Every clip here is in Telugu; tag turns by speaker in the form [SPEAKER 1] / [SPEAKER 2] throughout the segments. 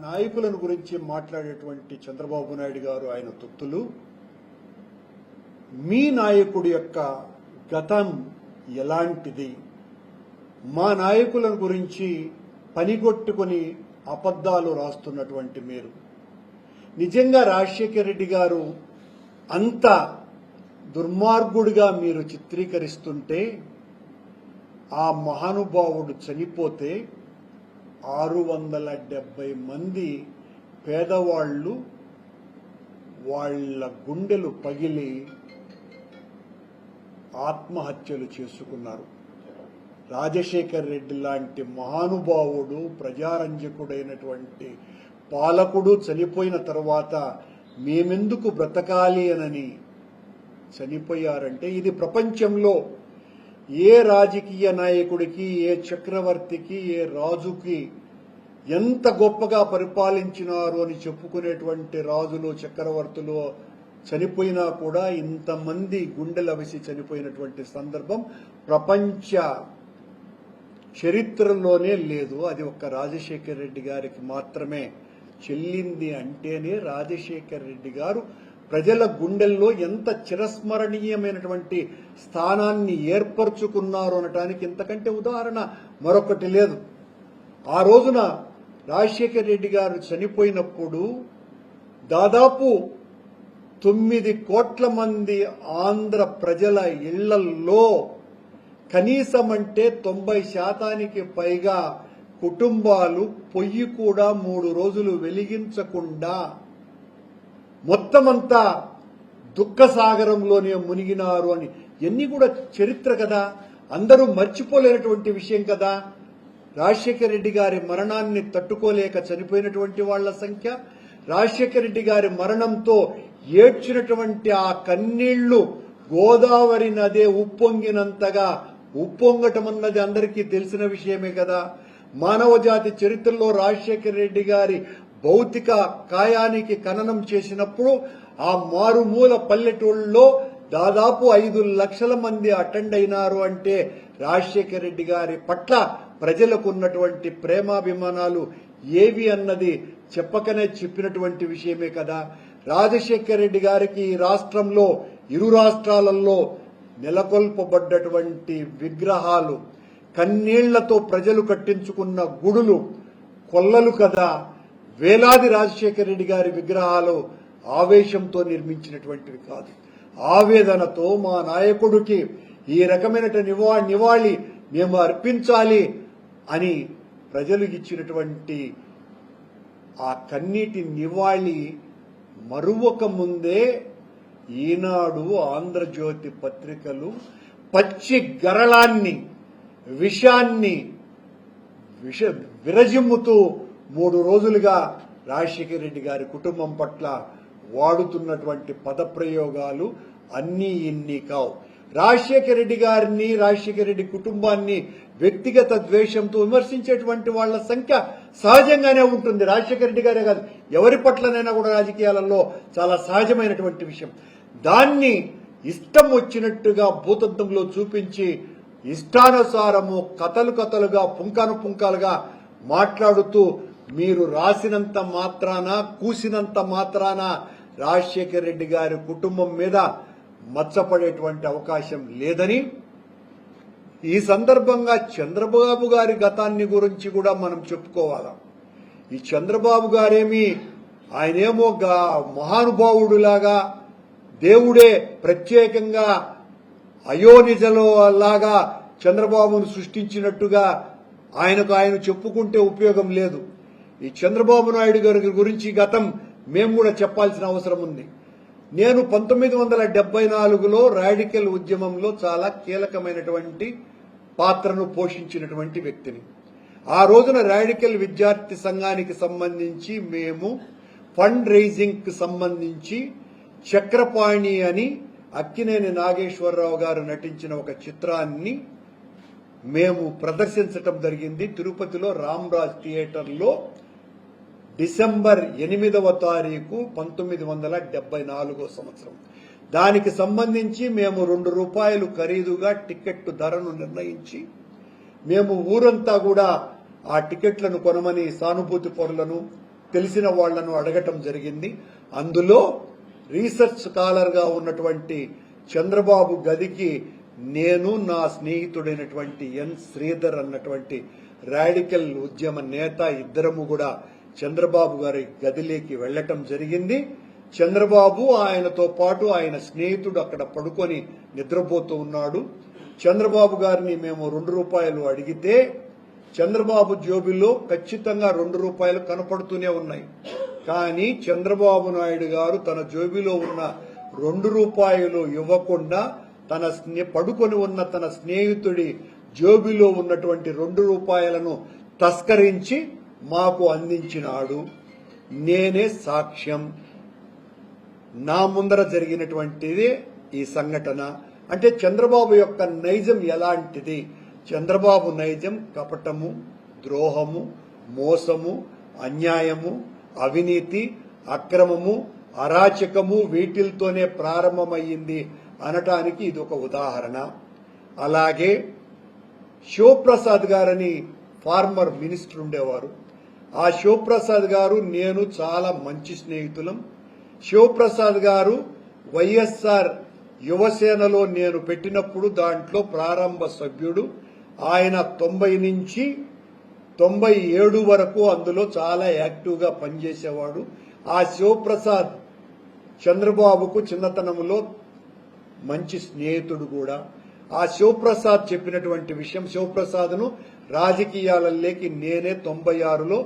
[SPEAKER 1] నాయకులను గురించి మాట్లాడేటువంటి చంద్రబాబు నాయుడు గారు ఆయన తొత్తులు మీ నాయకుడి యొక్క గతం ఎలాంటిది, మా నాయకులను గురించి పనిగొట్టుకుని అబద్ధాలు రాస్తున్నటువంటి మీరు నిజంగా రాజశేఖర రెడ్డి గారు అంత దుర్మార్గుడిగా మీరు చిత్రీకరిస్తుంటే ఆ మహానుభావుడు చనిపోతే 670 మంది పేదవాళ్లు వాళ్ళ గుండెలు పగిలి ఆత్మహత్యలు చేసుకున్నారు. రాజశేఖర్ రెడ్డి లాంటి మహానుభావుడు ప్రజారంజకుడైనటువంటి పాలకుడు చనిపోయిన తర్వాత మేమెందుకు బ్రతకాలి అనని చనిపోయారంటే ఇది ప్రపంచంలో ఏ రాజకీయ నాయకుడికి, ఏ చక్రవర్తికి, ఏ రాజుకి ఎంత గొప్పగా పరిపాలించినారు అని చెప్పుకునేటువంటి రాజులు, చక్రవర్తులు చనిపోయినా కూడా ఇంతమంది గుండెలవిసి చనిపోయినటువంటి సందర్భం ప్రపంచ చరిత్రలోనే లేదు. అది ఒక్క రాజశేఖర రెడ్డి గారికి మాత్రమే చెల్లింది. అంటేనే రాజశేఖర రెడ్డి గారు ప్రజల గుండెల్లో ఎంత చిరస్మరణీయమైనటువంటి స్థానాన్ని ఏర్పరచుకున్నారు అనటానికి ఇంతకంటే ఉదాహరణ మరొకటి లేదు. ఆ రోజున రాజశేఖర రెడ్డి గారు చనిపోయినప్పుడు దాదాపు 9 కోట్ల మంది ఆంధ్ర ప్రజల ఇళ్లల్లో కనీసం అంటే 90% పైగా కుటుంబాలు పొయ్యి కూడా 3 రోజులు వెలిగించకుండా మొత్తమంతా దుఃఖసాగరంలోనే మునిగినారు అని ఎన్ని కూడా చరిత్ర కదా, అందరూ మర్చిపోలేనటువంటి విషయం కదా. రాజశేఖర రెడ్డి గారి మరణాన్ని తట్టుకోలేక చనిపోయినటువంటి వాళ్ల సంఖ్య, రాజశేఖర రెడ్డి గారి మరణంతో ఏడ్చినటువంటి ఆ కన్నీళ్లు గోదావరి నదే ఉప్పొంగినంతగా ఉప్పొంగటం అన్నది అందరికీ తెలిసిన విషయమే కదా. మానవ జాతి చరిత్రలో రాజశేఖర రెడ్డి గారి భౌతిక కాయానికి ఖననం చేసినప్పుడు ఆ మారుమూల పల్లెటూళ్ళలో దాదాపు 5 లక్షల మంది అటెండ్ అయినారు. అంటే రాజశేఖర రెడ్డి గారి పట్ల ప్రజలకు ఉన్నటువంటి ప్రేమాభిమానాలు ఏవి అన్నది చెప్పకనే చెప్పినటువంటి విషయమే కదా. రాజశేఖర రెడ్డి గారికి ఈ రాష్ట్రంలో, ఇరు రాష్ట్రాలలో నెలకొల్పబడ్డటువంటి విగ్రహాలు, కన్నీళ్లతో ప్రజలు కట్టించుకున్న గుడులు, కొల్లలు కదా. వేలాది రాజశేఖర రెడ్డి గారి విగ్రహాలు ఆవేశంతో నిర్మించినటువంటివి కాదు. ఆవేదనతో మా నాయకుడికి ఈ రకమైన నివాళి మేము అర్పించాలి అని ప్రజలు ఇచ్చినటువంటి ఆ కన్నీటి నివాళి మరువక ముందే ఈనాడు, ఆంధ్రజ్యోతి పత్రికలు పచ్చి గరళాన్ని, విషాన్ని విరజిమ్ముతూ 3 రోజులుగా రాజశేఖర రెడ్డి గారి కుటుంబం పట్ల వాడుతున్నటువంటి పదప్రయోగాలు అన్నీ ఇన్ని కావు. రాజశేఖర రెడ్డి గారిని, రాజశేఖర రెడ్డి కుటుంబాన్ని వ్యక్తిగత ద్వేషంతో విమర్శించేటువంటి వాళ్ల సంఖ్య సహజంగానే ఉంటుంది. రాజశేఖర రెడ్డి గారే కాదు, ఎవరి పట్లనైనా కూడా రాజకీయాలలో చాలా సహజమైనటువంటి విషయం. దాన్ని ఇష్టం వచ్చినట్టుగా భూతత్వంలో చూపించి ఇష్టానుసారము కథలుగా పుంకాలుగా మాట్లాడుతూ మీరు రాసినంత మాత్రాన, కూసినంత మాత్రాన రాజశేఖర రెడ్డి గారి కుటుంబం మీద మచ్చపడేటువంటి అవకాశం లేదని ఈ సందర్భంగా చంద్రబాబు గారి గతాన్ని గురించి కూడా మనం చెప్పుకోవాలా. ఈ చంద్రబాబు గారేమి ఆయనేమో మహానుభావుడులాగా, దేవుడే ప్రత్యేకంగా అయోనిజలో లాగా చంద్రబాబును సృష్టించినట్టుగా ఆయన చెప్పుకుంటే ఉపయోగం లేదు. ఈ చంద్రబాబు నాయుడు గారి గురించి గతం మేము కూడా చెప్పాల్సిన అవసరం ఉంది. నేను 1974లో రాడికల్ ఉద్యమంలో చాలా కీలకమైనటువంటి పాత్రను పోషించినటువంటి వ్యక్తిని. ఆ రోజున రాడికల్ విద్యార్థి సంఘానికి సంబంధించి మేము ఫండ్ రైజింగ్ కి సంబంధించి చక్రపాణి అని అక్కినేని నాగేశ్వరరావు గారు నటించిన ఒక చిత్రాన్ని మేము ప్రదర్శించటం జరిగింది తిరుపతిలో రామ్రాజ్ థియేటర్లో డిసెంబర్ 8వ తారీఖు 1974 సంవత్సరం. దానికి సంబంధించి మేము ₹2 ఖరీదుగా టికెట్ ధరను నిర్ణయించి మేము ఊరంతా కూడా ఆ టికెట్లను కొనమని సానుభూతి పరులను, తెలిసిన వాళ్లను అడగటం జరిగింది. అందులో రీసెర్చ్ స్కాలర్గా ఉన్నటువంటి చంద్రబాబు గదికి నేను, నా స్నేహితుడైనటువంటి ఎన్ శ్రీధర్ అన్నటువంటి రాడికల్ ఉద్యమ నేత ఇద్దరము కూడా చంద్రబాబు గారి గదిలోకి వెళ్లటం జరిగింది. చంద్రబాబు ఆయనతో పాటు ఆయన స్నేహితుడు అక్కడ పడుకొని నిద్రపోతూ ఉన్నాడు. చంద్రబాబు గారిని మేము ₹2 అడిగితే చంద్రబాబు జోబిలో ఖచ్చితంగా ₹2 కనపడుతూనే ఉన్నాయి. కానీ చంద్రబాబు నాయుడు గారు తన జోబిలో ఉన్న ₹2 ఇవ్వకుండా పడుకొని ఉన్న తన స్నేహితుడి జోబిలో ఉన్నటువంటి ₹2 తస్కరించి మాకు అందించినాడు. నేనే సాక్ష్యం. నా ముందర జరిగినటువంటిది ఈ సంఘటన. అంటే చంద్రబాబు యొక్క నైజం ఎలాంటిది? చంద్రబాబు నైజం కపటము, ద్రోహము, మోసము, అన్యాయము, అవినీతి, అక్రమము, అరాచకము వీటితోనే ప్రారంభమయ్యింది అనటానికి ఇది ఒక ఉదాహరణ. అలాగే శివప్రసాద్ గారని ఫార్మర్ మినిస్టర్ ఉండేవారు. ఆ శివప్రసాద్ గారు నేను చాలా మంచి స్నేహితులం. శివప్రసాద్ గారు వైఎస్ఆర్ యువసేనలో నేను పెట్టినప్పుడు దాంట్లో ప్రారంభ సభ్యుడు. ఆయన 90 నుంచి 97 వరకు అందులో చాలా యాక్టివ్గా పనిచేసేవాడు. ఆ శివప్రసాద్ చంద్రబాబుకు చిన్నతనంలో మంచి స్నేహితుడు కూడా. ఆ శివప్రసాద్ చెప్పినటువంటి విషయం, శివప్రసాద్ను రాజకీయాలలోకి నేనే 96లో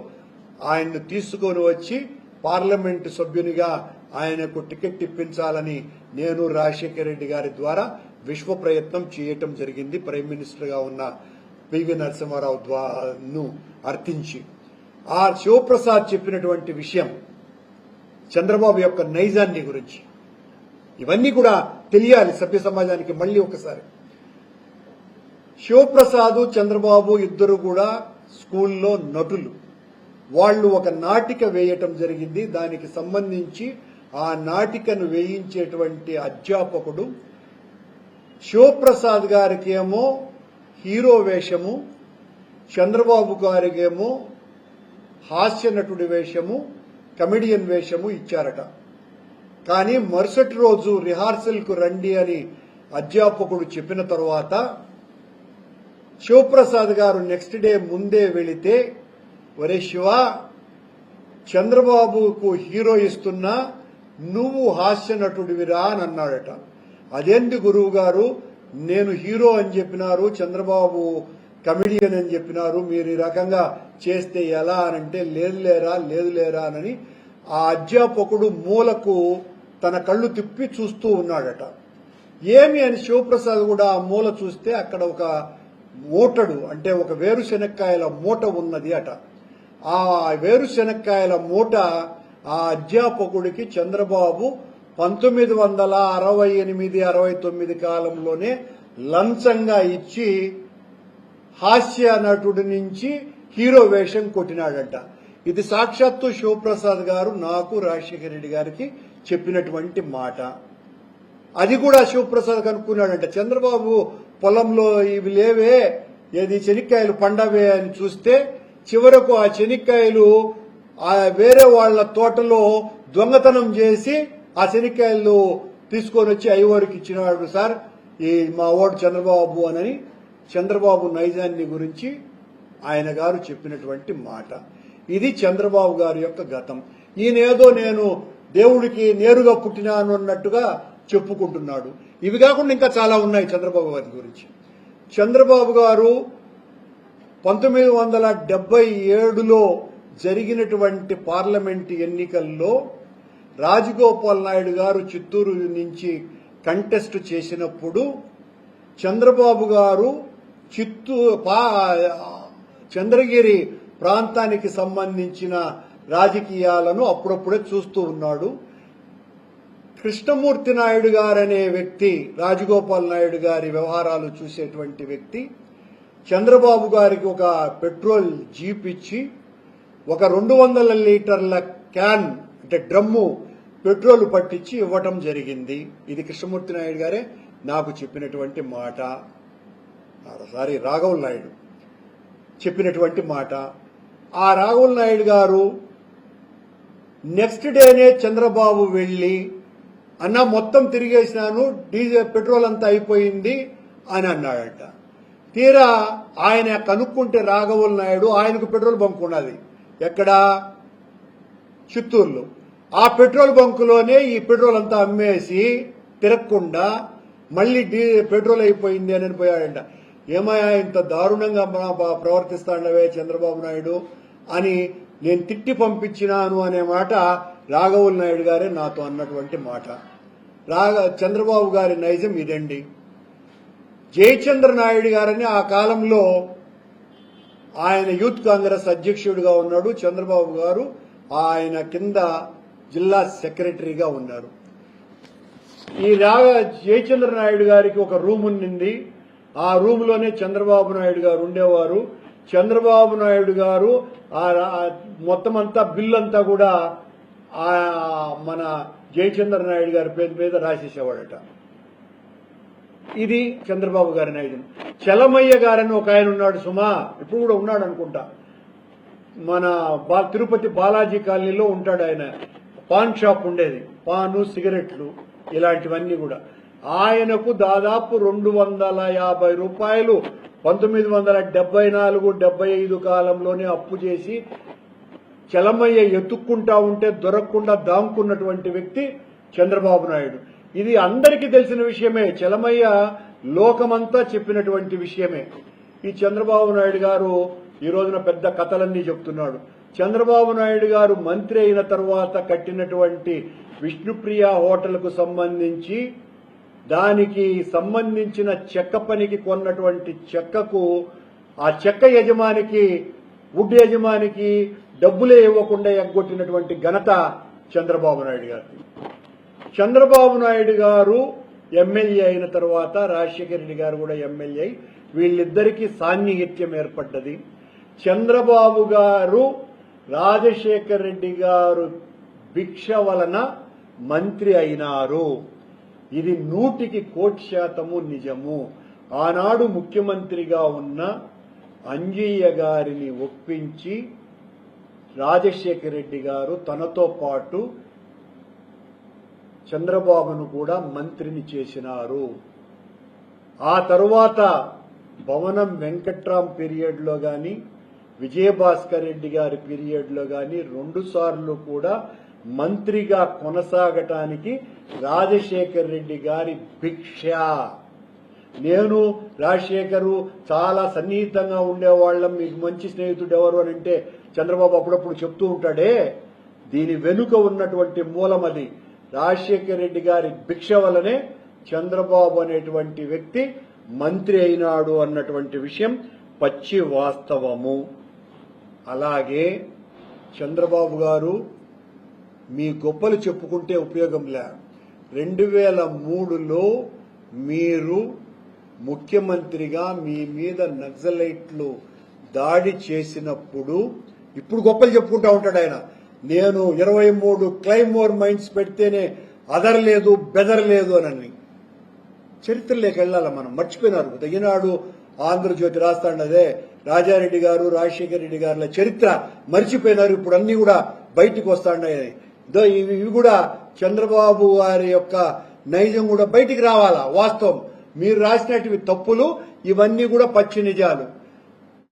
[SPEAKER 1] ఆయన్ను తీసుకొని వచ్చి పార్లమెంటు సభ్యునిగా ఆయనకు టికెట్ ఇప్పించాలని నేను రాజశేఖర రెడ్డి గారి ద్వారా విశ్వ ప్రయత్నం చేయటం జరిగింది. ప్రైమ్ మినిస్టర్ గా ఉన్న పివి నరసింహారావును అర్థించి. ఆ శివప్రసాద్ చెప్పినటువంటి విషయం చంద్రబాబు యొక్క నైజాన్ని గురించి, ఇవన్నీ కూడా తెలియాలి సభ్య సమాజానికి. మళ్లీ ఒకసారి, శివప్రసాద్ చంద్రబాబు ఇద్దరు కూడా స్కూల్లో నటులు. వాళ్ళు ఒక నాటిక వేయటం జరిగింది. దానికి సంబంధించి ఆ నాటికను వేయించేటువంటి అధ్యాపకుడు శివప్రసాద్ గారికేమో హీరో వేషము, చంద్రబాబు గారికేమో హాస్య నటుడి వేషము, కమెడియన్ వేషము ఇచ్చారట. కానీ మరుసటి రోజు రిహార్సల్ కు రండి అని అధ్యాపకుడు చెప్పిన తర్వాత శివప్రసాద్ గారు నెక్స్ట్ డే ముందే వెళితే, ఒరే శివ, చంద్రబాబుకు హీరో ఇస్తున్నా, నువ్వు హాస్య నటుడివిరా అని అన్నాడట. అదేంటి గురువు గారు, నేను హీరో అని చెప్పినారు, చంద్రబాబు కమెడియన్ అని చెప్పినారు, మీరు ఈ రకంగా చేస్తే ఎలా అనంటే, లేదు లేరా అని ఆ అధ్యాపకుడు మూలకు తన కళ్ళు తిప్పి చూస్తూ ఉన్నాడట. ఏమి అని శివప్రసాద్ కూడా ఆ మూల చూస్తే అక్కడ ఒక మూటడు, అంటే ఒక వేరుశెనక్కాయల మూట ఉన్నది అట. ఆ వేరుశెనక్కాయల మూట ఆ అధ్యాపకుడికి చంద్రబాబు 1968-69 కాలంలోనే లంచంగా ఇచ్చి హాస్య నటుడి నుంచి హీరో వేషం కొట్టినాడంట. ఇది సాక్షాత్తు శివప్రసాద్ గారు నాకు రాజశేఖర రెడ్డి గారికి చెప్పినటువంటి మాట. అది కూడా శివప్రసాద్ కనుక్కున్నాడంట. చంద్రబాబు పొలంలో ఇవి లేవే, ఏది చెనిక్కాయలు పండవే అని చూస్తే చివరకు ఆ చెనిక్కాయలు వేరే వాళ్ల తోటలో దొంగతనం చేసి ఆ శనిక్కాయలు తీసుకొని వచ్చి ఐవరికి ఇచ్చినాడు సార్ ఈ మా ఓడు చంద్రబాబు అని చంద్రబాబు నైజాన్ని గురించి ఆయన గారు చెప్పినటువంటి మాట. ఇది చంద్రబాబు గారి యొక్క గతం. ఈయనేదో నేను దేవుడికి నేరుగా పుట్టినాను అన్నట్టుగా చెప్పుకుంటున్నాడు. ఇవి కాకుండా ఇంకా చాలా ఉన్నాయి చంద్రబాబు గారి గురించి. చంద్రబాబు గారు 1977లో జరిగినటువంటి పార్లమెంటు ఎన్నికల్లో రాజగోపాల్ నాయుడు గారు చిత్తూరు నుంచి కంటెస్ట్ చేసినప్పుడు చంద్రబాబు గారు చంద్రగిరి ప్రాంతానికి సంబంధించిన రాజకీయాలను అప్పుడప్పుడే చూస్తూ ఉన్నాడు. కృష్ణమూర్తి నాయుడు గారనే వ్యక్తి, రాజగోపాల్ నాయుడు గారి వ్యవహారాలు చూసేటువంటి వ్యక్తి, చంద్రబాబు గారికి ఒక పెట్రోల్ జీప్ ఇచ్చి ఒక 200 లీటర్ల క్యాన్ అంటే డ్రమ్ము పెట్రోల్ పట్టించి ఇవ్వటం జరిగింది. ఇది కృష్ణమూర్తి నాయుడు గారే నాకు చెప్పినటువంటి మాట. రాఘవుల్ నాయుడు చెప్పినటువంటి మాట. ఆ రాఘవుల్ నాయుడు గారు నెక్స్ట్ డేనే చంద్రబాబు వెళ్లి అన్న మొత్తం తిరిగేసినాను, డీజిల్ పెట్రోల్ అంతా అయిపోయింది అని అన్నాడట. తీరా ఆయన కనుక్కుంటే రాఘవుల నాయుడు ఆయనకు పెట్రోల్ బంక్ ఉన్నది ఎక్కడ, చిత్తూరులో. ఆ పెట్రోల్ బంకులోనే ఈ పెట్రోల్ అంతా అమ్మేసి తిరగకుండా మళ్లీ పెట్రోల్ అయిపోయింది అని పోయాడంట. ఏమయ్యా ఇంత దారుణంగా ప్రవర్తిస్తాడవే చంద్రబాబు నాయుడు అని నేను తిట్టి పంపించినాను అనే మాట రాఘవుల నాయుడు గారే నాతో అన్నటువంటి మాట. చంద్రబాబు గారి నైజం ఇదండి. జయచంద్ర నాయుడు గారని ఆ కాలంలో ఆయన యూత్ కాంగ్రెస్ అధ్యక్షుడిగా ఉన్నాడు. చంద్రబాబు గారు ఆయన కింద జిల్లా సెక్రటరీగా ఉన్నారు. ఈ జయచంద్ర నాయుడు గారికి ఒక రూమ్ ఉన్నింది. ఆ రూమ్ లోనే చంద్రబాబు నాయుడు గారు ఉండేవారు. చంద్రబాబు నాయుడు గారు మొత్తం అంతా బిల్లు అంతా కూడా మన జయచంద్ర నాయుడు గారి పేరు మీద రాసేసేవాడట. ఇది చంద్రబాబు గారి నైజం. చలమయ్య గారని ఒక ఆయన ఉన్నాడు సుమా, ఇప్పుడు కూడా ఉన్నాడు అనుకుంటా, మన తిరుపతి బాలాజీ కాలనీలో ఉంటాడు. ఆయన పాన్ షాప్ ఉండేది, పాను సిగరెట్లు ఇలాంటివన్నీ కూడా. ఆయనకు దాదాపు 250 రూపాయలు 1974-75 కాలంలోనే అప్పు చేసి చలమయ్య ఎత్తుక్కుంటా ఉంటే దొరకకుండా దాముకున్నటువంటి వ్యక్తి చంద్రబాబు నాయుడు. ఇది అందరికీ తెలిసిన విషయమే, చలమయ్య లోకమంతా చెప్పినటువంటి విషయమే. ఈ చంద్రబాబు నాయుడు గారు ఈ రోజున పెద్ద కథలన్నీ చెప్తున్నాడు. చంద్రబాబు నాయుడు గారు మంత్రి అయిన తర్వాత కట్టినటువంటి విష్ణుప్రియ హోటల్కు సంబంధించి దానికి సంబంధించిన చెక్క పనికి కొన్నటువంటి చెక్కకు ఆ చెక్క యజమానికి వుడ్ యజమానికి డబ్బులే ఇవ్వకుండా ఎగ్గొట్టినటువంటి ఘనత చంద్రబాబు నాయుడు గారిది. చంద్రబాబు నాయుడు గారు ఎమ్మెల్యే అయిన తర్వాత రాజశేఖర రెడ్డి గారు కూడా ఎమ్మెల్యే, వీళ్ళిద్దరికీ సాన్నిహిత్యం ఏర్పడ్డది. చంద్రబాబు గారు రాజశేఖర రెడ్డి గారు భిక్ష వలన మంత్రి అయినారు. ఇది 100% నిజము. ఆనాడు ముఖ్యమంత్రిగా ఉన్న అంజయ్య గారిని ఒప్పించి రాజశేఖర రెడ్డి గారు తనతో పాటు చంద్రబాబును కూడా మంత్రిని చేసినారు. ఆ తరువాత భవనం వెంకట్రాం పీరియడ్ లో గాని విజయభాస్కర్ రెడ్డి గారి పీరియడ్ లో గాని 2 సార్లు కూడా మంత్రిగా కొనసాగటానికి రాజశేఖర రెడ్డి గారి భిక్ష. నేను రాజశేఖరు చాలా సన్నిహితంగా ఉండేవాళ్ళం, మీకు మంచి స్నేహితుడు ఎవరు అని అంటే చంద్రబాబు అప్పుడప్పుడు చెప్తూ ఉంటాడే, దీని వెనుక ఉన్నటువంటి మూలం అది. రాజశేఖర రెడ్డి గారి భిక్ష వల్లనే చంద్రబాబు అనేటువంటి వ్యక్తి మంత్రి అయినాడు అన్నటువంటి విషయం పచ్చి వాస్తవము. అలాగే చంద్రబాబు గారు మీ గొప్పలు చెప్పుకుంటే ఉపయోగంలే. 2003లో మీరు ముఖ్యమంత్రిగా మీ మీద నక్సలైట్లు దాడి చేసినప్పుడు, ఇప్పుడు గొప్పలు చెప్పుకుంటా ఉంటాడు ఆయన, నేను 23 క్లైమోర్ మైన్స్ పెడితేనే అదరలేదు బెదరలేదు అని. చరిత్రలోకి వెళ్ళాల, మనం మర్చిపోయినారు. ఈనాడు ఆంధ్రజ్యోతి రాస్తాండదే రాజారెడ్డి గారు రాజశేఖర రెడ్డి గారుల చరిత్ర మర్చిపోయినారు, ఇప్పుడు అన్ని కూడా బయటికి వస్తాండాయి. ఇవి కూడా చంద్రబాబు గారి యొక్క నైజం కూడా బయటికి రావాలా. వాస్తవం మీరు రాసినటివి తప్పులు, ఇవన్నీ కూడా పచ్చి నిజాలు.